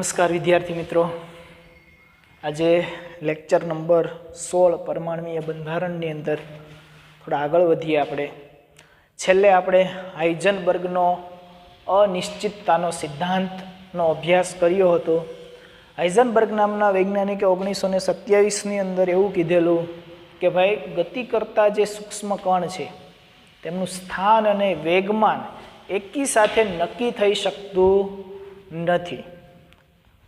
નમસ્કાર વિદ્યાર્થી મિત્રો, આજે લેક્ચર નંબર 16 પરમાણ્વીય બંધારણની અંદર થોડા આગળ વધીએ. છેલ્લે આપણે હાઇઝનબર્ગનો અનિશ્ચિતતાનો સિદ્ધાંતનો અભ્યાસ કર્યો હતો. હાઇઝનબર્ગ નામના વૈજ્ઞાનિકે 1927ની અંદર એવું કીધેલું કે ભાઈ ગતિ કરતા જે સૂક્ષ્મ કણ છે તેમનું સ્થાન અને વેગમાન એકી સાથે નક્કી થઈ શકતું નથી.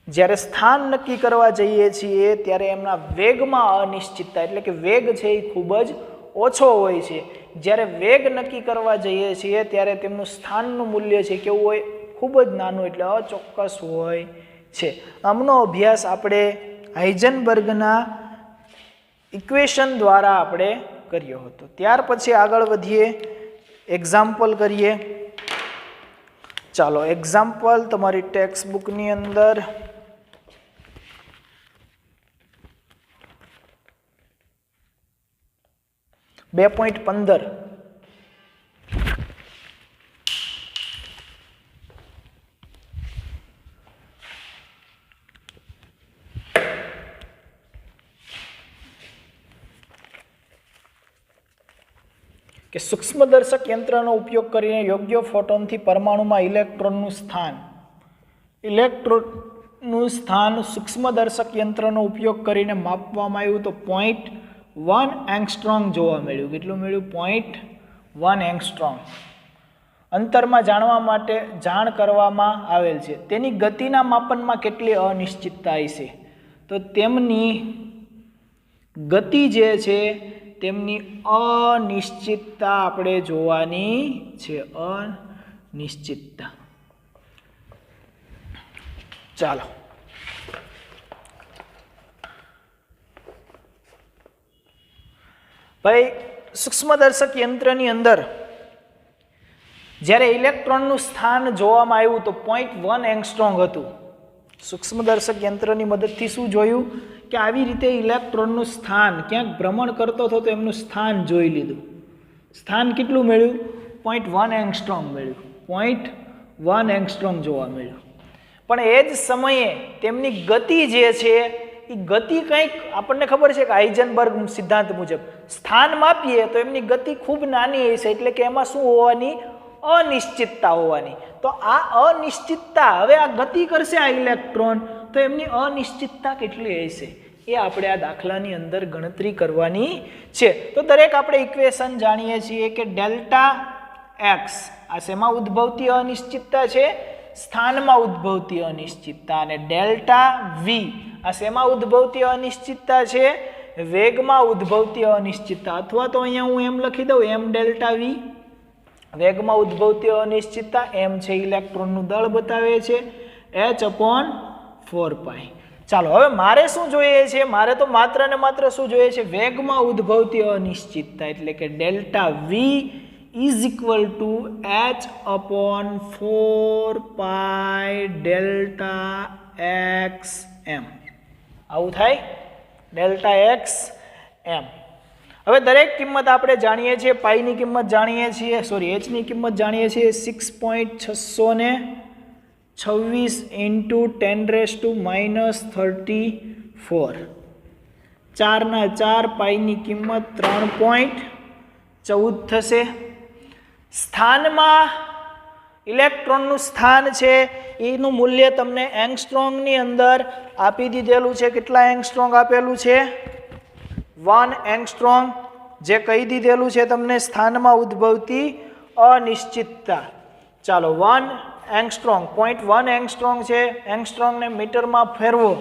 જ્યારે સ્થાન નક્કી કરવા જઈએ છીએ ત્યારે એમના વેગમાં અનિશ્ચિતતા એટલે કે વેગ છે એ ખૂબ જ ઓછો હોય છે. જ્યારે વેગ નક્કી કરવા જઈએ છીએ ત્યારે તેમનું સ્થાનનું મૂલ્ય છે કેવું હોય, ખૂબ જ નાનું એટલે અચોક્કસ હોય છે. આમનો અભ્યાસ આપણે હાઇઝનબર્ગના ઇક્વેશન દ્વારા આપણે કર્યો હતો. ત્યાર પછી આગળ વધીએ, એક્ઝામ્પલ કરીએ. ચાલો એક્ઝામ્પલ તમારી ટેક્સ્ટ બુકની અંદર 2.15 કે સૂક્ષ્મદર્શક યંત્રનો ઉપયોગ કરીને યોગ્ય ફોટોનથી પરમાણુમાં ઇલેક્ટ્રોનનું સ્થાન સૂક્ષ્મદર્શક યંત્રનો ઉપયોગ કરીને માપવામાં આવ્યું તો 0.1 એંગસ્ટ્રોમ જોવા મળ્યું. કેટલું મળ્યું? 0.1 એંગસ્ટ્રોમ. અંતરમાં જાણ કરવામાં આવેલ છે. તેની ગતિના માપનમાં કેટલી અનિશ્ચિતતા છે? તો તેમની ગતિ જે છે તેમની અનિશ્ચિતતા આપણે જોવાની છે. અનિશ્ચિતતા. ચાલો ભાઈ, સૂક્ષ્મદર્શક યંત્રની અંદર જ્યારે ઇલેક્ટ્રોનનું સ્થાન જોવામાં આવ્યું તો 0.1 એંગસ્ટ્રોમ હતું. સૂક્ષ્મદર્શક યંત્રની મદદથી શું જોયું કે આવી રીતે ઇલેક્ટ્રોનનું સ્થાન ક્યાંક ભ્રમણ કરતો હતો તો એમનું સ્થાન જોઈ લીધું. સ્થાન કેટલું મળ્યું? 0.1 એંગસ્ટ્રોમ મળ્યું. 0.1 એંગસ્ટ્રોમ જોવા મળ્યું. પણ એ જ સમયે તેમની ગતિ જે છે એ ગતિ કંઈક આપણને ખબર છે કે હાઇઝનબર્ગ સિદ્ધાંત મુજબ સ્થાન માપીએ તો એમની ગતિ ખૂબ નાની હશે, એટલે કે એમાં શું હોવાની? અનિશ્ચિતતા હોવાની. તો આ અનિશ્ચિતતા, હવે આ ગતિ કરશે આ ઇલેક્ટ્રોન, તો એમની અનિશ્ચિતતા કેટલી હશે એ આપણે આ દાખલાની અંદર ગણતરી કરવાની છે. તો દરેક આપણે ઇક્વેશન જાણીએ છીએ કે ડેલ્ટા એક્સ આ શેમાં ઉદ્ભવતી અનિશ્ચિતતા છે? સ્થાનમાં ઉદ્ભવતી અનિશ્ચિતતા. અને ડેલ્ટા વી આ શેમાં ઉદ્ભવતી અનિશ્ચિતતા છે? વેગમાં ઉદ્ભવતી અનિશ્ચિતતા. અથવા તો અહીંયા હું એમ લખી દઉં, એમ ડેલ્ટા વી વેગમાં ઉદ્ભવતી અનિશ્ચિતતા, એમ છે ઇલેક્ટ્રોનનું દળ બતાવે છે, h/4π. ચાલો હવે મારે શું જોઈએ છે? મારે તો માત્ર ને માત્ર શું જોઈએ છે? વેગમાં ઉદ્ભવતી અનિશ્ચિતતા. એટલે કે delta V is equal to h/4π delta X M. આવું થાય, ડેલ્ટા એક્સ એમ. હવે દરેક કિંમત આપણે જાણીએ છીએ, પાઈની કિંમત જાણીએ છીએ, એચની કિંમત જાણીએ છીએ 6.626 ઇન્ટુ 10⁻⁻34. 4×4 પાઈની કિંમત 3.14 થશે. સ્થાનમાં ઇલેક્ટ્રોનનું સ્થાન છે એનું મૂલ્ય તમને એંગસ્ટ્રોમની અંદર આપી દીધેલું છે. કેટલા એંગસ્ટ્રોમ આપેલું છે? 1 એંગસ્ટ્રોમ. જે કહી દીધેલું છે તમને સ્થાનમાં ઉદ્ભવતી અનિશ્ચિતતા. ચાલો 1 એંગસ્ટ્રોમ, 0.1 એંગસ્ટ્રોમ છે. એંગસ્ટ્રોમને મીટરમાં ફેરવો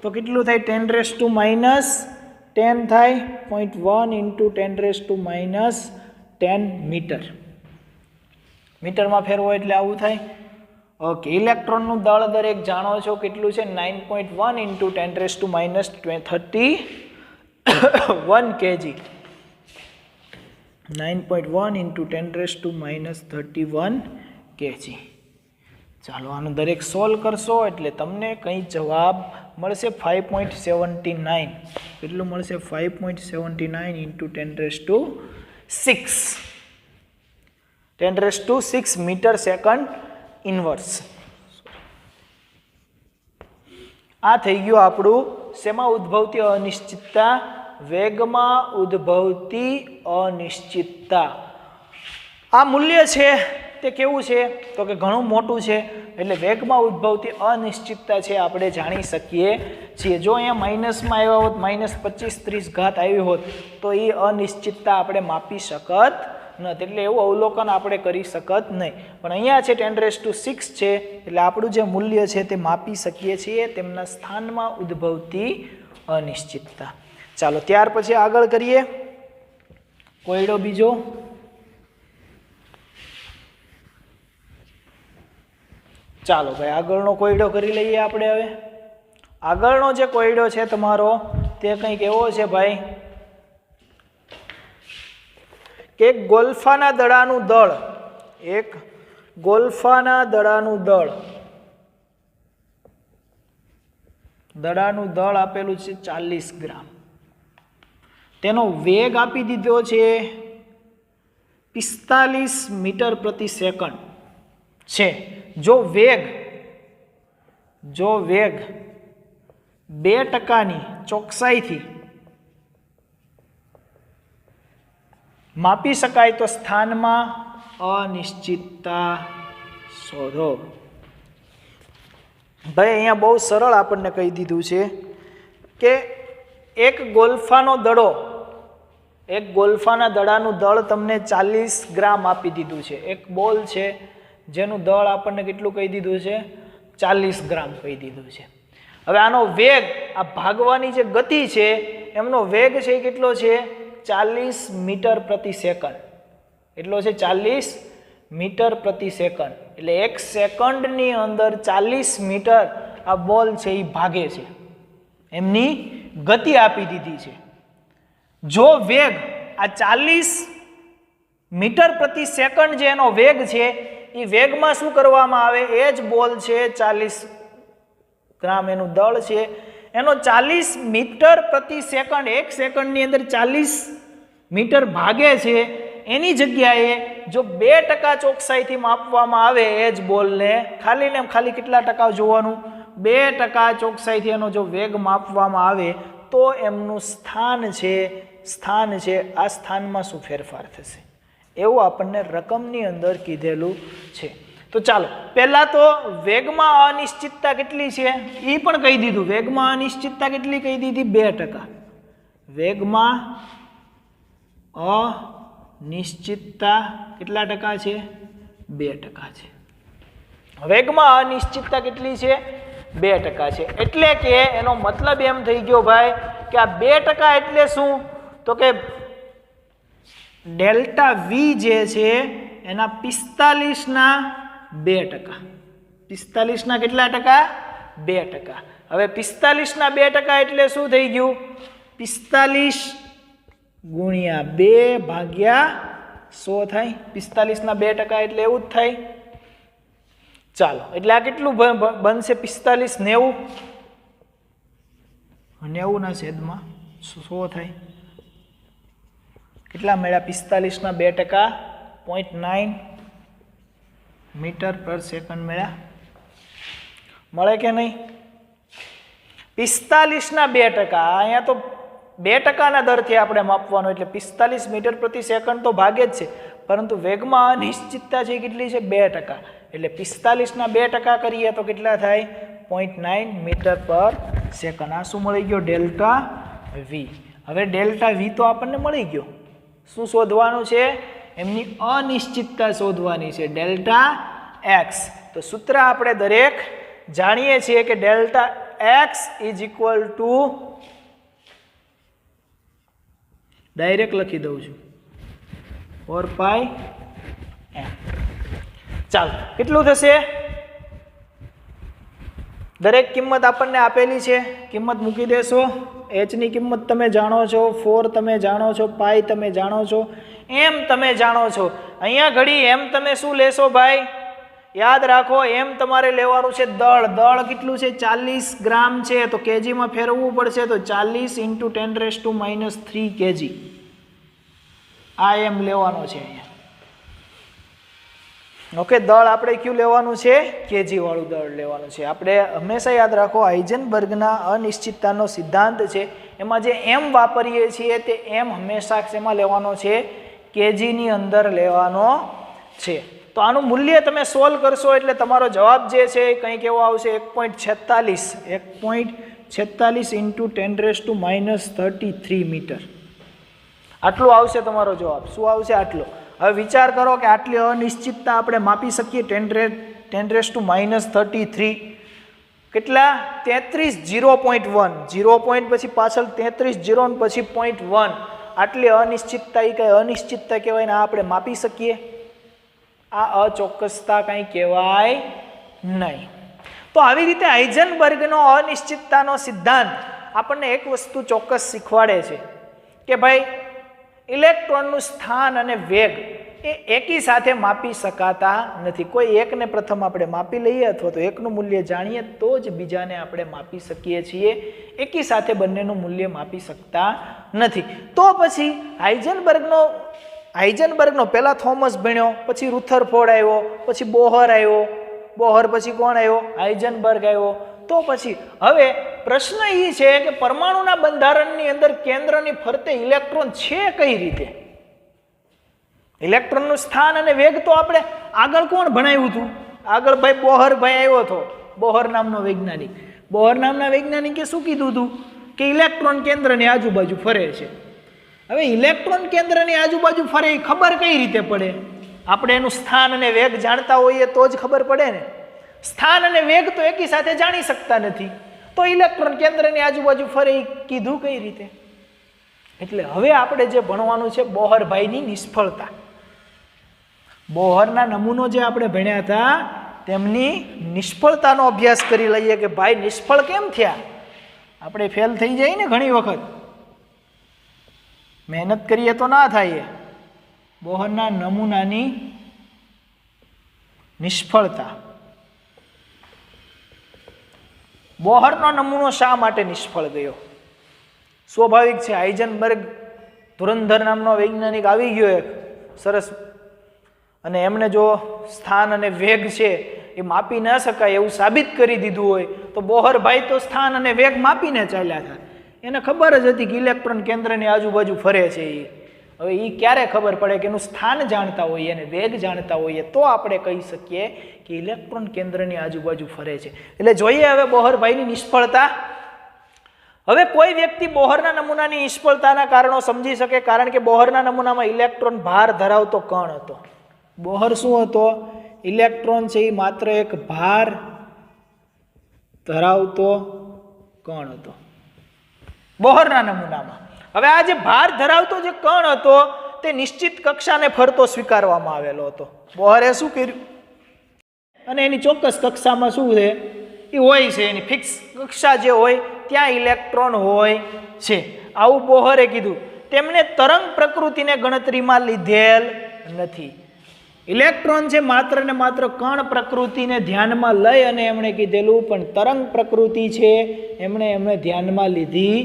તો કેટલું થાય? 10⁻10 થાય. 0.1 ઇન્ટુ 10⁻10 મીટર. મીટરમાં ફેરવો એટલે આવું થાય. ઓકે, ઇલેક્ટ્રોનનું દળ દરેક જાણો છો કેટલું છે? 9.1 ઇન્ટુ 10⁻31 kg. 9.1 into 10⁻31 kg. ચાલો આનું દરેક સોલ્વ કરશો એટલે તમને કંઈ જવાબ મળશે 5.79. કેટલું મળશે? 5.79 ઇન્ટુ 10⁻6. 10⁻6 metre second inverse. આ થઈ ગયું આપણું શેમાં ઉદ્ભવતી અનિશ્ચિતતા? વેગમાં ઉદ્ભવતી અનિશ્ચિતતા. આ મૂલ્ય છે તે કેવું છે તો કે ઘણું મોટું છે, એટલે વેગમાં ઉદ્ભવતી અનિશ્ચિતતા છે આપણે જાણી શકીએ છીએ. જો અહીંયા માઇનસમાં આવ્યા હોત, -25-30 આવી હોત તો એ અનિશ્ચિતતા આપણે માપી શકત નથી, એટલે એવું અવલોકન આપણે કરી શકત નહીં. પણ અહીંયા છે 10⁶ છે, એટલે આપણું જે મૂલ્ય છે તે માપી શકીએ છીએ તેમના સ્થાનમાં ઉદ્ભવતી અનિશ્ચિતતા. ચાલો ત્યાર પછી આગળ કરીએ કોયડો બીજો. ચાલો ભાઈ આગળનો કોયડો કરી લઈએ આપણે. હવે આગળનો જે કોયડો છે તમારો તે કંઈક એવો છે ભાઈ કે એક ગોલ્ફાના દડાનું દળ આપેલું છે 40 ગ્રામ. તેનો વેગ આપી દીધો છે 45 મીટર પ્રતિ સેકન્ડ છે. જો વેગ 2% ચોકસાઈથી માપી શકાય તો સ્થાનમાં અનિશ્ચિતતા શોધો. ભાઈ અહીંયા બહુ સરળ આપણને કહી દીધું છે કે એક ગોલ્ફાના દડાનું દળ તમને 40 ગ્રામ આપી દીધું છે. એક બોલ છે જેનું દળ આપણને કેટલું કહી દીધું છે? 40 ગ્રામ કહી દીધું છે. હવે આનો વેગ, આ ભાગવાની જે ગતિ છે એમનો વેગ છે એ કેટલો છે? 40 મીટર પ્રતિ સેકન્ડ. એટલો છે 40 મીટર પ્રતિ સેકન્ડ. એટલે 1 સેકન્ડની અંદર 40 મીટર આ બોલ છે એ ભાગે છે, એમની ગતિ આપી દીધી છે. જો વેગ આ 40 મીટર પ્રતિ સેકન્ડ જે એનો વેગ છે એ વેગમાં શું કરવામાં આવે? એ જ બોલ છે 40 ગ્રામ એનું દળ છે, એનો 40 મીટર પ્રતિ સેકન્ડ 1 સેકન્ડની અંદર 40 મીટર ભાગે છે. એની જગ્યાએ જો 2% ચોકસાઈથી માપવામાં આવે એ જ બોલને, ખાલી કેટલા ટકા જોવાનું? 2% ચોકસાઈથી એનો જો વેગ માપવામાં આવે તો એમનું સ્થાન છે આ સ્થાનમાં શું ફેરફાર થશે એવું આપણને રકમની અંદર કીધેલું છે. તો ચાલો પહેલા તો વેગમાં અનિશ્ચિતતા કેટલી છે એ પણ કહી દીધું. વેગમાં અનિશ્ચિતતા કેટલી કહી દીધી? 2%. વેગમાં અનિશ્ચિતતા કેટલા ટકા છે? 2% છે. વેગમાં અનિશ્ચિતતા કેટલી છે? 2% છે. એટલે કે એનો મતલબ એમ થઈ ગયો ભાઈ કે આ 2% એટલે શું? તો કે ડેલ્ટા વી જે છે એના 45ના 2%. 45ના કેટલા ટકા? 2%. હવે 45ના 2% એટલે શું થઈ ગયું? 45 ગુણ્યા 2 ભાગ્યા 100 થાય. 45ના 2% એટલે એવું જ થાય. ચાલો એટલે આ કેટલું બનશે? 45 90ના છેદમાં 100 થાય. કેટલા મળ્યા? 45ના 2% 0.9 મીટર પર સેકન્ડ મળે કે નહીં? 45ના 2%. અહીંયા તો 2%ના દરથી આપણે માપવાનું, એટલે 45 મીટર પ્રતિ સેકન્ડ તો ભાગે જ છે, પરંતુ વેગમાં અનિશ્ચિતતા છે કેટલી છે? 2%. એટલે 45ના 2% કરીએ તો કેટલા થાય? 0.9 મીટર પર સેકન્ડ. આ શું મળી ગયો? Delta V. હવે ડેલ્ટા વી તો આપણને મળી ગયો. શું શોધવાનું છે? એમની અનિશ્ચિતતા શોધવાની છે, ડેલ્ટા એક્સ. તો સૂત્ર આપણે દરેક જાણીએ છીએ કે delta x is equal two, direct લખી દઉં છું, 4πm. ચાલો કેટલું થશે? દરેક કિંમત આપણને આપેલી છે, કિંમત મૂકી દેશો. એચની કિંમત તમે જાણો છો, 4 તમે જાણો છો, પાઈ તમે જાણો છો, એમ તમે જાણો છો. અહીંયા ઘડી એમ તમે શું લેશો ભાઈ? યાદ રાખો, એમ તમારે લેવાનું છે દળ કેટલું છે? 40 ગ્રામ છે, તો કેજીમાં ફેરવવું પડશે, તો 40 × 10⁻³ કેજી. આ એમ લેવાનો છે અહીંયા. ઓકે, દળ આપણે કયું લેવાનું છે? કેજી વાળું દળ લેવાનું છે. આપણે હંમેશા યાદ રાખો, હાઇઝનબર્ગના અનિશ્ચિતતાનો સિદ્ધાંત છે એમાં જે એમ વાપરીએ છીએ તે એમ હંમેશા શેમાં લેવાનો છે? કેજીની અંદર લેવાનો છે. તો આનું મૂલ્ય તમે સોલ્વ કરશો એટલે તમારો જવાબ જે છે એ કંઈક એવો આવશે 1.46 ઇન્ટુ 10⁻³ મીટર. આટલું આવશે તમારો જવાબ. શું આવશે? આટલો. હવે વિચાર કરો કે આટલી અનિશ્ચિતતા આપણે માપી શકીએ 10⁻³ કેટલા? 33 0.1 0 પોઈન્ટ પછી પાછળ 33 0 પછી 0.1. આટલી અનિશ્ચિતતા એ કઈ અનિશ્ચિતતા કહેવાય ને આ આપણે માપી શકીએ? આ અચોક્કસતા કંઈ કહેવાય નહીં. તો આવી રીતે હાઇઝનબર્ગનો અનિશ્ચિતતાનો સિદ્ધાંત આપણને એક વસ્તુ ચોક્કસ શીખવાડે છે કે ભાઈ ઇલેક્ટ્રોનનું સ્થાન અને વેગ એ એકી સાથે માપી શકાતા નથી. કોઈ એકને પ્રથમ આપણે માપી લઈએ અથવા તો એકનું મૂલ્ય જાણીએ તો જ બીજાને આપણે માપી શકીએ છીએ. એકી સાથે બંનેનું મૂલ્ય માપી શકતા નથી. તો પછી હાઇઝનબર્ગનો પહેલા થોમસ ભણ્યો, પછી રુથરફોર્ડ આવ્યો, પછી બોહર આવ્યો, બોહર પછી કોણ આવ્યો? હાઇઝનબર્ગ આવ્યો. તો પછી હવે પ્રશ્ન એ છે કે પરમાણુના બંધારણની અંદર કેન્દ્રની ફરતે ઇલેક્ટ્રોન છે કઈ રીતે? ઇલેક્ટ્રોનનું સ્થાન અને વેગ તો આપણે આગળ કોણ ભણાવ્યું હતું? આગળ ભાઈ બોહર ભાઈ આવ્યો હતો, બોહર નામનો વૈજ્ઞાનિક. બોહર નામના વૈજ્ઞાનિકે શું કીધું હતું? કે ઇલેક્ટ્રોન કેન્દ્રની આજુબાજુ ફરે છે. હવે ઇલેક્ટ્રોન કેન્દ્રની આજુબાજુ ફરે એ ખબર કઈ રીતે પડે? આપણે એનું સ્થાન અને વેગ જાણતા હોઈએ તો જ ખબર પડે ને. સ્થાન અને વેગ તો એકી સાથે જાણી શકતા નથી, તો ઇલેક્ટ્રોન કેન્દ્રની આજુબાજુ ફરે એ કીધું કઈ રીતે? એટલે હવે આપણે જે ભણવાનું છે બોહરભાઈની નિષ્ફળતા. બોહરના નમૂનો જે આપણે ભણ્યા હતા તેમની નિષ્ફળતાનો અભ્યાસ કરી લઈએ કે ભાઈ નિષ્ફળ કેમ થયા? આપણે ફેલ થઈ જઈએ ને ઘણી વખત, મહેનત કરીએ તો ના થાય. બોહરના નમૂનાની નિષ્ફળતા. બોહરનો નમૂનો શા માટે નિષ્ફળ ગયો? સ્વાભાવિક છે, હાઇઝનબર્ગ ધુરંધર નામનો વૈજ્ઞાનિક આવી ગયો એક સરસ, અને એમણે જો સ્થાન અને વેગ છે એ માપી ન શકાય એવું સાબિત કરી દીધું હોય તો બોહરભાઈ તો સ્થાન અને વેગ માપીને ચાલ્યા હતા. એને ખબર જ હતી કે ઇલેક્ટ્રોન કેન્દ્રની આજુબાજુ ફરે છે. હવે એ ક્યારે ખબર પડે કે એનું સ્થાન જાણતા હોઈએ અને વેગ જાણતા હોઈએ તો આપણે કહી શકીએ કે ઇલેક્ટ્રોન કેન્દ્રની આજુબાજુ ફરે છે. એટલે જોઈએ હવે બોહરભાઈની નિષ્ફળતા. હવે કોઈ વ્યક્તિ બોહરના નમૂનાની નિષ્ફળતાના કારણો સમજી શકે, કારણ કે બોહરના નમૂનામાં ઇલેક્ટ્રોન ભાર ધરાવતો કણ હતો. બોહર શું હતો? ઇલેક્ટ્રોન છે એ માત્ર એક ભાર ધરાવતો કણ હતો બોહરના નમૂનામાં. હવે આ જે ભાર ધરાવતો જે કણ હતો તે નિશ્ચિત કક્ષાને ફરતો સ્વીકારવામાં આવેલો હતો. બોહરે શું કર્યું? અને એની ચોક્કસ કક્ષામાં શું છે એ હોય છે, એની ફિક્સ કક્ષા જે હોય ત્યાં ઇલેક્ટ્રોન હોય છે, આવું બોહરે કીધું. તેમણે તરંગ પ્રકૃતિને ગણતરીમાં લીધેલ નથી. ઇલેક્ટ્રોન છે માત્ર ને માત્ર કણ પ્રકૃતિને ધ્યાનમાં લઈ અને એમણે કીધેલું, પણ તરંગ પ્રકૃતિ છે એમણે ધ્યાનમાં લીધી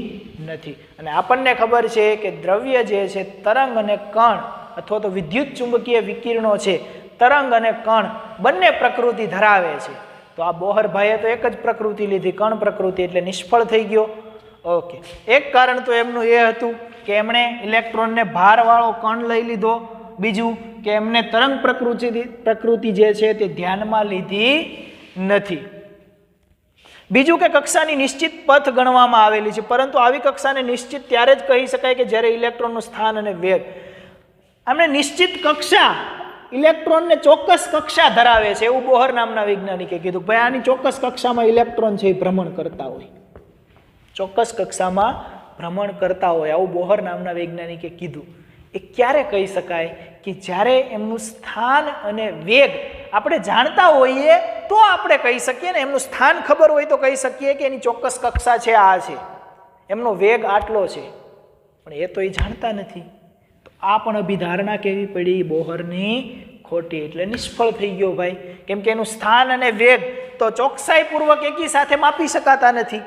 નથી. અને આપણને ખબર છે કે દ્રવ્ય જે છે તરંગ અને કણ અથવા તો વિદ્યુત ચુંબકીય વિકિરણો છે, તરંગ અને કણ બંને પ્રકૃતિ ધરાવે છે. તો આ બોહરભાઈએ તો એક જ પ્રકૃતિ લીધી, કણ પ્રકૃતિ, એટલે નિષ્ફળ થઈ ગયો. ઓકે, એક કારણ તો એમનું એ હતું કે એમણે ઇલેક્ટ્રોનને ભારવાળો કણ લઈ લીધો. બીજું કે એમને તરંગ પ્રકૃતિ જે છે તે ધ્યાનમાં લીધી નથી. બીજું કે કક્ષાની નિશ્ચિત પથ ગણવામાં આવેલી છે, પરંતુ આવી કક્ષાને નિશ્ચિત ત્યારે જ કહી શકાય કે જ્યારે ઇલેક્ટ્રોનનું સ્થાન અને વેગ. એમણે નિશ્ચિત કક્ષા, ઇલેક્ટ્રોનને ચોક્કસ કક્ષા ધરાવે છે એવું બોહર નામના વૈજ્ઞાનિકે કીધું. ભાઈ આની ચોક્કસ કક્ષામાં ઇલેક્ટ્રોન છે એ ભ્રમણ કરતા હોય, ચોક્કસ કક્ષામાં ભ્રમણ કરતા હોય આવું બોહર નામના વૈજ્ઞાનિકે કીધું. એ ક્યારે કહી શકાય? કે જ્યારે એમનું સ્થાન અને વેગ આપણે જાણતા હોઈએ તો આપણે કહી શકીએ ને. એમનું સ્થાન ખબર હોય તો કહી શકીએ કે એની ચોક્કસ કક્ષા છે આ છે, એમનો વેગ આટલો છે, પણ એ તો એ જાણતા નથી. તો આ પણ અભિધારણા કેવી પડી? બોહરની ખોટી. એટલે નિષ્ફળ થઈ ગયો ભાઈ, કેમ કે એનું સ્થાન અને વેગ તો ચોકસાઈપૂર્વક એકી સાથે માપી શકાતા નથી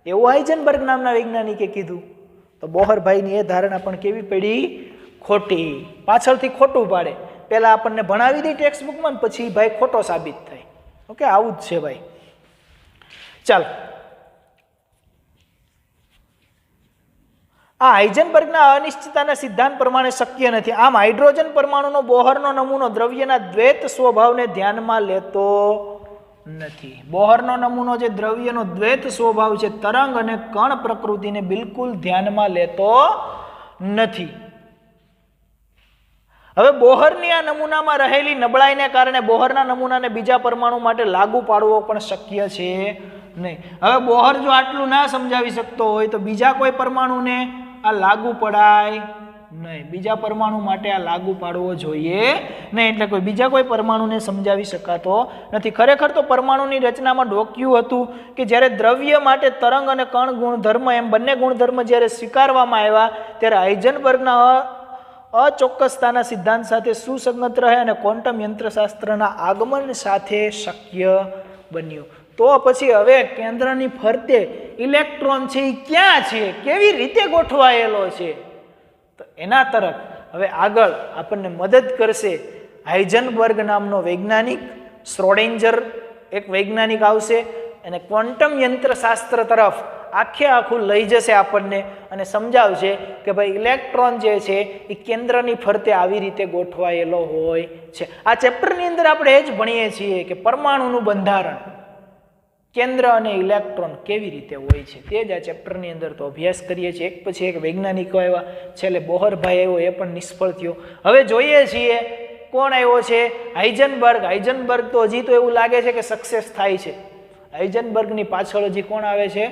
એવું હાઇઝનબર્ગ નામના વૈજ્ઞાનિકે કીધું. તો બોહરભાઈની એ ધારણા પણ કેવી પડી? ખોટી. પાછળથી ખોટું પાડે. પહેલાં આપણને ભણાવી દે ટેક્સ્ટ બુકમાં ને પછી ભાઈ ખોટો સાબિત થાય. ઓકે, આવું જ છે ભાઈ. ચાલો, આ હાઇઝનબર્ગના અનિશ્ચિતતાના સિદ્ધાંત પ્રમાણે શક્ય નથી. આમ હાઇડ્રોજન પરમાણુનો બોહરનો નમૂનો દ્રવ્યના દ્વૈત સ્વભાવને ધ્યાનમાં લેતો નથી. બોહરનો નમૂનો જે દ્રવ્યનો દ્વૈત સ્વભાવ છે, તરંગ અને કણ પ્રકૃતિને બિલકુલ ધ્યાનમાં લેતો નથી. હવે બોહરની આ નમૂનામાં રહેલી નબળાઈને કારણે બોહરના નમૂનાને બીજા પરમાણુ માટે લાગુ પાડવો પણ શક્ય છે નહીં. હવે બોહર જો આટલું ના સમજાવી શકતો હોય તો બીજા કોઈ પરમાણુને આ લાગુ પડાય નહીં. બીજા પરમાણુ માટે આ લાગુ પાડવો જોઈએ નહીં. એટલે કોઈ બીજા કોઈ પરમાણુને સમજાવી શકાતો નથી. ખરેખર તો પરમાણુની રચનામાં ઢોક્યું હતું કે જ્યારે દ્રવ્ય માટે તરંગ અને કણ ગુણધર્મ એમ બંને ગુણધર્મ જ્યારે સ્વીકારવામાં આવ્યા ત્યારે હાઇઝનબર્ગના અચોક્કસતાના સિદ્ધાંત સાથે સુસંગત રહે અને ક્વોન્ટમ યંત્રશાસ્ત્રના આગમન સાથે શક્ય બન્યું. તો પછી હવે કેન્દ્રની ફરતે ઇલેક્ટ્રોન છે એ ક્યાં છે, કેવી રીતે ગોઠવાયેલો છે, તો એના તરફ હવે આગળ આપણને મદદ કરશે હાઇઝનબર્ગ નામનો વૈજ્ઞાનિક. શ્રોડિંજર એક વૈજ્ઞાનિક આવશે અને ક્વોન્ટમ યંત્રશાસ્ત્ર તરફ આખું લઈ જશે આપણને અને સમજાવશે કે ભાઈ ઇલેક્ટ્રોન જે છે એ કેન્દ્રની ફરતે આવી રીતે ગોઠવાયેલો હોય છે. આ ચેપ્ટરની અંદર આપણે એ જ ભણીએ છીએ કે પરમાણુનું બંધારણ, કેન્દ્ર અને ઇલેક્ટ્રોન કેવી રીતે હોય છે, તે જ આ ચેપ્ટરની અંદર તો અભ્યાસ કરીએ છીએ. એક પછી એક વૈજ્ઞાનિકો આવ્યા, છેલ્લે બોહરભાઈ આવ્યો, એ પણ નિષ્ફળ થયો. હવે જોઈએ છીએ કોણ આવ્યો છે, હાઇઝનબર્ગ. હાઇઝનબર્ગ તો હજી તો એવું લાગે છે કે સક્સેસ થાય છે. હાઇઝનબર્ગની પાછળ હજી કોણ આવે છે,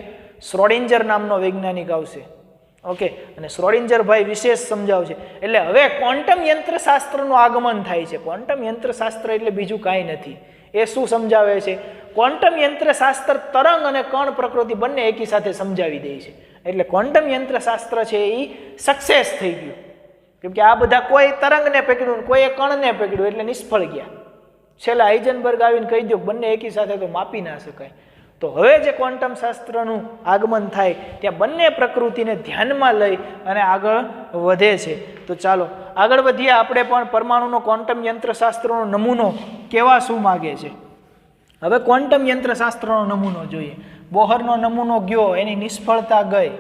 શ્રોડિંજર નામનો વૈજ્ઞાનિક આવશે. ઓકે, અને શ્રોડિંજર ભાઈ વિશેષ સમજાવશે. એટલે હવે ક્વોન્ટમ યંત્રશાસ્ત્રનું આગમન થાય છે. ક્વોન્ટમ યંત્રશાસ્ત્ર એટલે બીજું કાંઈ નથી. એ શું સમજાવે છે, ક્વોન્ટમ યંત્રશાસ્ત્ર તરંગ અને કણ પ્રકૃતિ બંને એકી સાથે સમજાવી દે છે. એટલે ક્વોન્ટમ યંત્રશાસ્ત્ર છે એ સક્સેસ થઈ ગયું. કેમ કે આ બધા કોઈ તરંગને પકડ્યું, કોઈએ કણને પકડ્યું, એટલે નિષ્ફળ ગયા. છેલ્લે હાઇઝનબર્ગ આવીને કહી દો બંને એકી સાથે તો માપી ના શકાય. તો હવે જે ક્વોન્ટમ શાસ્ત્રનું આગમન થાય ત્યાં બંને પ્રકૃતિને ધ્યાનમાં લઈ અને આગળ વધે છે. તો ચાલો આગળ વધીએ. આપણે પણ પરમાણુનો ક્વોન્ટમ યંત્રશાસ્ત્રનો નમૂનો કેવા શું માગે છે. હવે ક્વોન્ટમ યંત્રશાસ્ત્રનો નમૂનો જોઈએ. બોહરનો નમૂનો ગયો, એની નિષ્ફળતા ગઈ,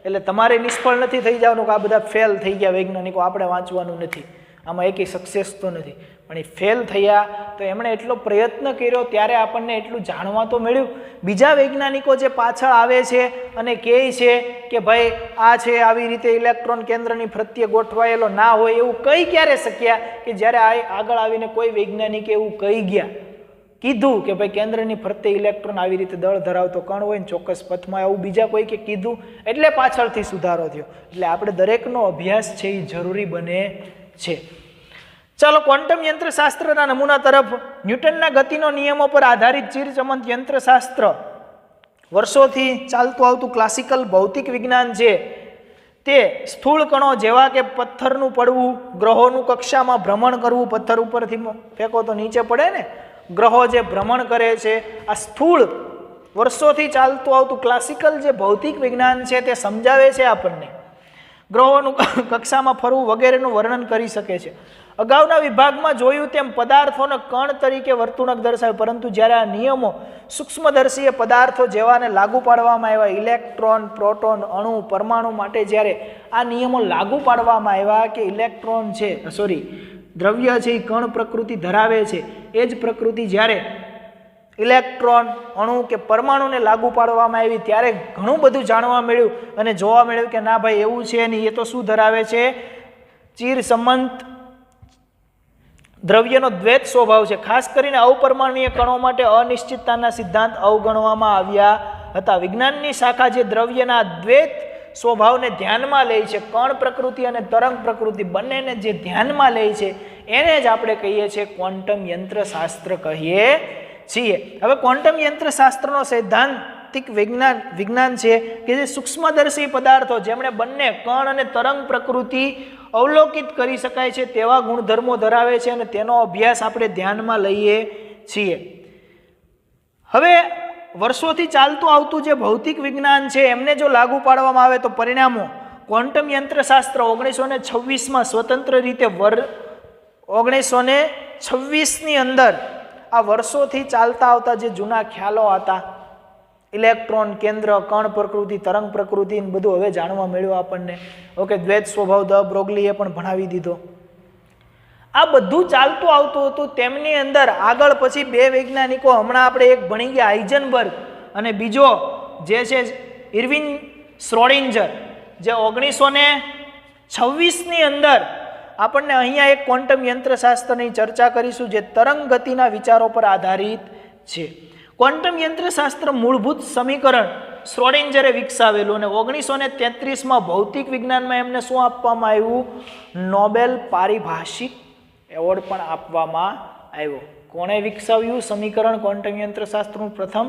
એટલે તમારે નિષ્ફળ નથી થઈ જવાનું કે આ બધા ફેલ થઈ ગયા વૈજ્ઞાનિકો, આપણે વાંચવાનું નથી, આમાં એકેય સક્સેસ તો નથી. પણ એ ફેલ થયા તો એમણે એટલો પ્રયત્ન કર્યો ત્યારે આપણને એટલું જાણવા તો મળ્યું. બીજા વૈજ્ઞાનિકો જે પાછળ આવે છે અને કહે છે કે ભાઈ આ છે આવી રીતે ઇલેક્ટ્રોન કેન્દ્રની પ્રત્યે ગોઠવાયેલો ના હોય, એવું કઈ ક્યારે શક્યા કે જ્યારે આગળ આવીને કોઈ વૈજ્ઞાનિકે એવું કહી ગયા, કીધું કે ભાઈ કેન્દ્રની ફરતે ઇલેક્ટ્રોન આવી રીતે દળ ધરાવતો કણ હોય ને ચોક્કસ પથમાં, આવું બીજા કોઈ કે કીધું એટલે પાછળથી સુધારો થયો. એટલે આપણે દરેકનો અભ્યાસ છે એ જરૂરી બને છે. ચાલો ક્વોન્ટમ યંત્રશાસ્ત્રના નમૂના તરફ. ન્યૂટનના ગતિનો નિયમો પર આધારિત ચિરચમંત યંત્રશાસ્ત્ર વર્ષોથી ચાલતું આવતું ક્લાસિકલ ભૌતિક વિજ્ઞાન છે તે સ્થૂળ કણો જેવા કે પથ્થરનું પડવું, ગ્રહોનું કક્ષામાં ભ્રમણ કરવું, પથ્થર ઉપરથી ફેંકો તો નીચે પડે ને, ગ્રહો જે ભ્રમણ કરે છે, આ સ્થૂળ વર્ષોથી ચાલતું આવતું ક્લાસિકલ જે ભૌતિક વિજ્ઞાન છે તે સમજાવે છે આપણને. ગ્રહોનું કક્ષામાં ફરવું વગેરેનું વર્ણન કરી શકે છે. અગાઉના વિભાગમાં જોયું તેમ પદાર્થોને કણ તરીકે વર્તુણક દર્શાવે, પરંતુ જ્યારે આ નિયમો સૂક્ષ્મદર્શીય પદાર્થો જેવાને લાગુ પાડવામાં આવ્યા, ઇલેક્ટ્રોન, પ્રોટોન, અણુ, પરમાણુ માટે જ્યારે આ નિયમો લાગુ પાડવામાં આવ્યા કે ઇલેક્ટ્રોન છે દ્રવ્ય છે એ કણ પ્રકૃતિ ધરાવે છે, એ જ પ્રકૃતિ જ્યારે ઇલેક્ટ્રોન, અણુ કે પરમાણુને લાગુ પાડવામાં આવી ત્યારે ઘણું બધું જાણવા મળ્યું અને જોવા મળ્યું કે ના ભાઈ એવું છે નહીં, એ તો શું ધરાવે છે, ચિરસમંત દ્રવ્યનો દ્વૈત સ્વભાવ છે. ખાસ કરીને અવપરમાણુય કણો માટે અનિશ્ચિતતાના સિદ્ધાંત અવગણવામાં આવ્યા હતા. વિજ્ઞાનની શાખા જે દ્રવ્યના દ્વૈત સ્વભાવને ધ્યાનમાં લે છે, કણ પ્રકૃતિ અને તરંગ પ્રકૃતિ બંનેને જે ધ્યાનમાં લે છે એને જ આપણે કહીએ છીએ ક્વોન્ટમ યંત્રશાસ્ત્ર કહીએ છીએ. હવે ક્વોન્ટમ યંત્રશાસ્ત્રનો સૈદ્ધાંતિક વિજ્ઞાન છે કે જે સૂક્ષ્મદર્શી પદાર્થો જેમણે બંને કણ અને તરંગ પ્રકૃતિ અવલોકિત કરી શકાય છે તેવા ગુણધર્મો ધરાવે છે અને તેનો અભ્યાસ આપણે ધ્યાનમાં લઈએ છીએ. હવે વર્ષોથી ચાલતું આવતું જે ભૌતિક વિજ્ઞાન છે એમને જો લાગુ પાડવામાં આવે તો પરિણામો ક્વોન્ટમ યંત્રશાસ્ત્ર 1926માં સ્વતંત્ર રીતે 1926ની અંદર આ વર્ષોથી ચાલતા આવતા જે જૂના ખ્યાલો હતા, ઇલેક્ટ્રોન, કેન્દ્ર, કણ પ્રકૃતિ, તરંગ પ્રકૃતિ બધું હવે જાણવા મળ્યું આપણને. ઓકે, દ્વૈત સ્વભાવ દ બ્રોગલીએ પણ ભણાવી દીધો. આ બધું ચાલતું આવતું હતું. તેમની અંદર આગળ પછી બે વૈજ્ઞાનિકો, હમણાં આપણે એક ભણી ગયા હાઇઝનબર્ગ અને બીજો જે છે ઇર્વિન શ્રોડિંજર, જે 1926ની અંદર આપણને અહીંયા એક ક્વોન્ટમ યંત્રશાસ્ત્રની ચર્ચા કરીશું જે તરંગ ગતિના વિચારો પર આધારિત છે. ક્વોન્ટમ યંત્રશાસ્ત્ર મૂળભૂત સમીકરણ શ્રોડિંજરે વિકસાવેલું અને 1933માં ભૌતિક વિજ્ઞાનમાં એમને શું આપવામાં આવ્યું? નોબેલ પારિભાષિક એવોર્ડ પણ આપવામાં આવ્યો. કોણે વિકસાવ્યું સમીકરણ ક્વોન્ટમ યંત્રશાસ્ત્રનું? પ્રથમ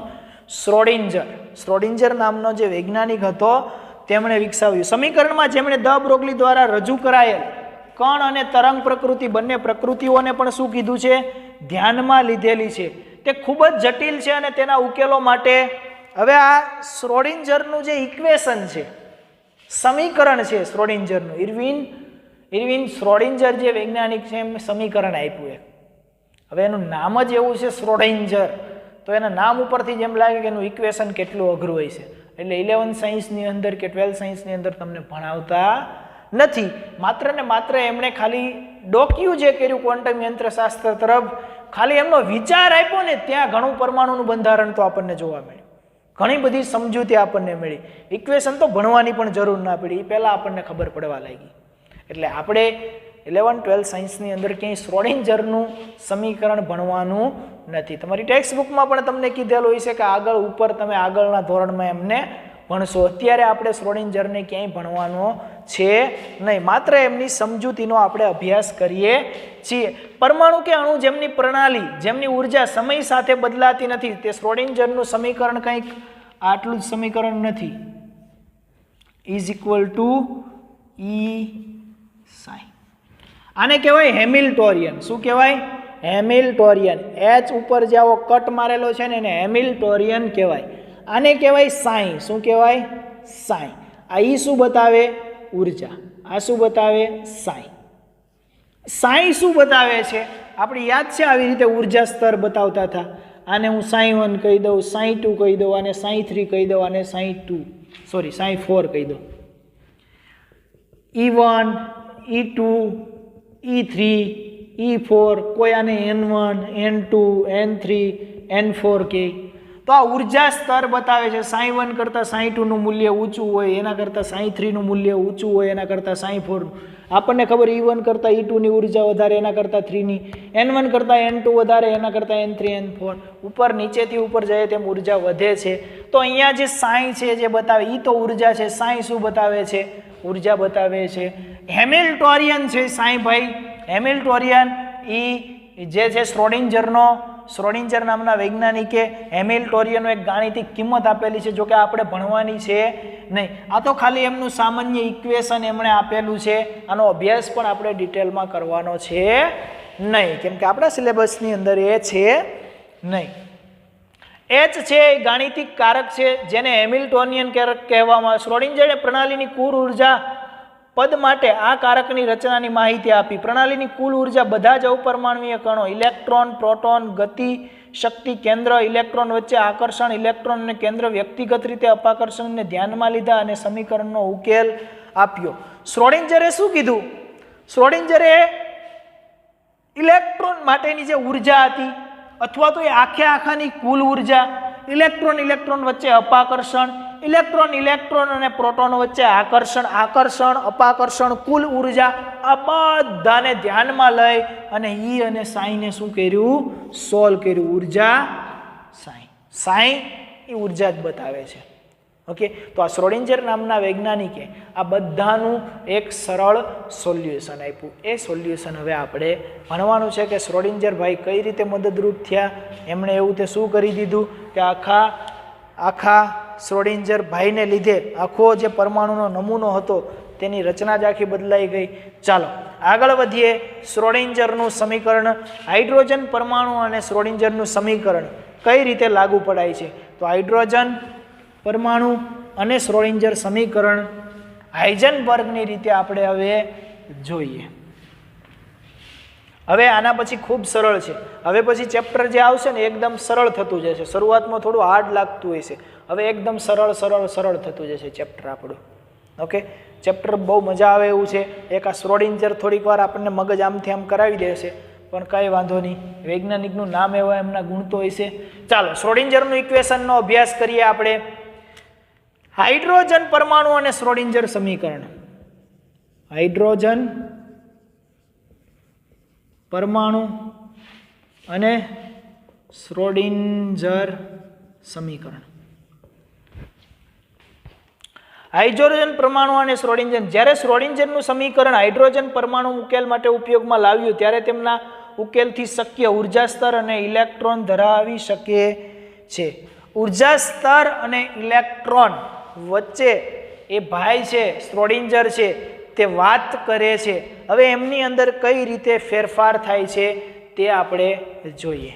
શ્રોડિંજર. શ્રોડિંજર નામનો જે વૈજ્ઞાનિક હતો તેમણે વિકસાવ્યું. સમીકરણમાં જેમણે દ બ્રોગલી દ્વારા રજૂ કરાયેલ કણ અને તરંગ પ્રકૃતિ બંને પ્રકૃતિઓને પણ શું કીધું છે? ધ્યાનમાં લીધેલી છે. તે ખૂબ જ જટિલ છે અને તેના ઉકેલો માટે હવે આ શ્રોડિંજરનું જે ઇક્વેશન છે, સમીકરણ છે શ્રોડિંજરનું, ઇર્વિન શ્રોડિંજર જે વૈજ્ઞાનિક છે એમ સમીકરણ આપ્યું. હવે એનું નામ જ એવું છે શ્રોડિંજર, તો એના નામ ઉપરથી જેમ લાગે કે એનું ઇક્વેશન કેટલું અઘરું હોય છે. એટલે 11 સાયન્સની અંદર કે 12 સાયન્સની અંદર તમને ભણાવતા નથી. માત્ર ને માત્ર એમણે ખાલી ડોક્યુ જે કર્યું ક્વોન્ટમ યંત્રશાસ્ત્ર તરફ, ખાલી એમનો વિચાર આપ્યો ને ત્યાં ઘણું પરમાણુનું બંધારણ તો આપણને જોવા મળ્યું, ઘણી બધી સમજૂતી આપણને મળી. ઇક્વેશન તો ભણવાની પણ જરૂર ના પડી, એ પહેલાં આપણને ખબર પડવા લાગી. એટલે આપણે 11-12 સાયન્સની અંદર ક્યાંય શ્રોડિંજરનું સમીકરણ ભણવાનું નથી. તમારી ટેક્સ્ટ બુકમાં પણ તમને કીધેલું હોય છે કે આગળ ઉપર તમે આગળના ધોરણમાં એમને ભણશો. અત્યારે આપણે શ્રોડિંજરને ક્યાંય ભણવાનો છે નહીં, માત્ર એમની સમજૂતીનો આપણે અભ્યાસ કરીએ છીએ. પરમાણુ કે અણુ જેમની પ્રણાલી, જેમની ઉર્જા સમય સાથે બદલાતી નથી, તે શ્રોડિંજરનું સમીકરણ કંઈક આટલું જ સમીકરણ નથી. ઇઝ ઇક્વલ ટુ ઈ સાઈ. આને કહેવાય હેમિલ્ટોરિયન. શું કહેવાય? હેમિલ્ટોરિયન. એચ ઉપર જે આવો કટ મારેલો છે ને એને હેમિલ્ટોરિયન કહેવાય. આને કહેવાય સાઈ. શું કહેવાય? સાઈ. આ ઈ શું બતાવે? ઉર્જા. આ શું બતાવે? સાઈ. સાઈ શું બતાવે છે? આપણે યાદ છે આવી રીતે ઉર્જા સ્તર બતાવતા હતા. આને હું સાઈ 1 કહી દઉં, સાઈ 2 કહી દઉં, આને સાઈ 3 કહી દઉં, આને સાઈ 4 કહી દઉં. E1, E2, E3, E4, કોઈ આને N1, N2, N3, N4 કહે. તો આ ઉર્જા સ્તર બતાવે છે. સાઈ 1 કરતાં સાઈ 2 નું મૂલ્ય ઊંચું હોય, એના કરતાં સાઈ 3 નું મૂલ્ય ઊંચું હોય, એના કરતાં સાઈ 4. આપણને ખબર E1 કરતાં E2 ની ઉર્જા વધારે, એના કરતાં 3 ની, N1 કરતાં N2 વધારે, એના કરતાં N3, N4. ઉપર નીચેથી ઉપર જાય તેમ ઉર્જા વધે છે. તો અહીંયા જે સાઈ છે જે બતાવે એ તો ઉર્જા છે. સાઈ શું બતાવે છે? ઉર્જા બતાવે છે. હેમિલ્ટોરિયન છે સાઈ ભાઈ. હેમિલ્ટોરિયન એ જે છે શ્રોડિંજર નામના વૈજ્ઞાનિકે હેમિલ્ટોરિયનનો એક ગાણિતિક કિંમત આપેલી છે, જો કે આપણે ભણવાની છે નહીં. આ તો ખાલી એમનું સામાન્ય ઇક્વેશન એમણે આપેલું છે. આનો અભ્યાસ પણ આપણે ડિટેલમાં કરવાનો છે નહીં, કેમ કે આપણા સિલેબસની અંદર એ છે નહીં. એચ છે એ ગાણિતિક કારક છે જેને હેમિલ્ટોનિયન કારક કહેવામાં આવે. શ્રોડિંજરે પ્રણાલીની કુલ ઉર્જા પદ માટે આ કારકની રચનાની માહિતી આપી. પ્રણાલીની કુલ ઉર્જા બધા જ અપરમાણવીય કણો, ઇલેક્ટ્રોન, પ્રોટોન, ગતિ, શક્તિ, કેન્દ્ર, ઇલેક્ટ્રોન વચ્ચે આકર્ષણ, ઇલેક્ટ્રોન અને કેન્દ્ર વ્યક્તિગત રીતે અપાકર્ષણને ધ્યાનમાં લીધા અને સમીકરણનો ઉકેલ આપ્યો. શ્રોડિંજરે શું કીધું? શ્રોડિંજરે ઇલેક્ટ્રોન માટેની જે ઉર્જા હતી અથવા તો એ આખાની કુલ ઉર્જા, ઇલેક્ટ્રોન વચ્ચે અપાકર્ષણ, ઇલેક્ટ્રોન અને પ્રોટોન વચ્ચે આકર્ષણ, અપાકર્ષણ, કુલ ઉર્જા, આ બધાને ધ્યાનમાં લઈ અને ઈ અને સાઈને શું કર્યું? સોલ્વ કર્યું. ઉર્જા સાઈ એ ઉર્જા જ બતાવે છે. ઓકે, તો આ શ્રોડિંજર નામના વૈજ્ઞાનિકે આ બધાનું એક સરળ સોલ્યુશન આપ્યું. એ સોલ્યુશન હવે આપણે ભણવાનું છે કે શ્રોડિંજર ભાઈ કઈ રીતે મદદરૂપ થયા. એમણે એવું તે શું કરી દીધું કે આખા શ્રોડિંજર ભાઈને લીધે આખો જે પરમાણુનો નમૂનો હતો તેની રચના જ આખી બદલાઈ ગઈ. ચાલો આગળ વધીએ. શ્રોડિંજરનું સમીકરણ, હાઇડ્રોજન પરમાણુ અને શ્રોડિંજરનું સમીકરણ કઈ રીતે લાગુ પડાય છે. તો હાઇડ્રોજન પરમાણુ અને શ્રોડિંજર સમીકરણ હાઇઝનબર્ગની રીતે આપણે હવે જોઈએ. હવે આના પછી ખૂબ સરળ છે. હવે પછી ચેપ્ટર જે આવશે ને એકદમ સરળ થતું જશે. શરૂઆતમાં થોડું હાર્ડ લાગતું હોય છે, હવે એકદમ સરળ સરળ સરળ થતું જશે ચેપ્ટર આપણું. ઓકે, ચેપ્ટર બહુ મજા આવે એવું છે. એક આ શ્રોડિંજર થોડીક વાર આપણને મગજ આમથી આમ કરાવી દેશે, પણ કાંઈ વાંધો નહીં. વૈજ્ઞાનિકનું નામ એવા એમના ગુણ તો હોય છે. ચાલો શ્રોડિંજરનું ઇક્વેશનનો અભ્યાસ કરીએ આપણે. હાઇડ્રોજન પરમાણુ અને શ્રોડિંજર સમીકરણ. હાઇડ્રોજન પરમાણુ અને શ્રોડિંજર સમીકરણ. હાઇડ્રોજન પરમાણુ અને શ્રોડિંજર. જ્યારે શ્રોડિંજરનું સમીકરણ હાઇડ્રોજન પરમાણુ ઉકેલ માટે ઉપયોગમાં લાવ્યું ત્યારે તેમના ઉકેલથી શક્ય ઉર્જા સ્તર અને ઇલેક્ટ્રોન ધરાવી શકે છે. ઉર્જા સ્તર અને ઇલેક્ટ્રોન વચ્ચે એ ભાઈ છે શ્રોડિંજર છે તે વાત કરે છે. હવે એમની અંદર કઈ રીતે ફેરફાર થાય છે તે આપણે જોઈએ.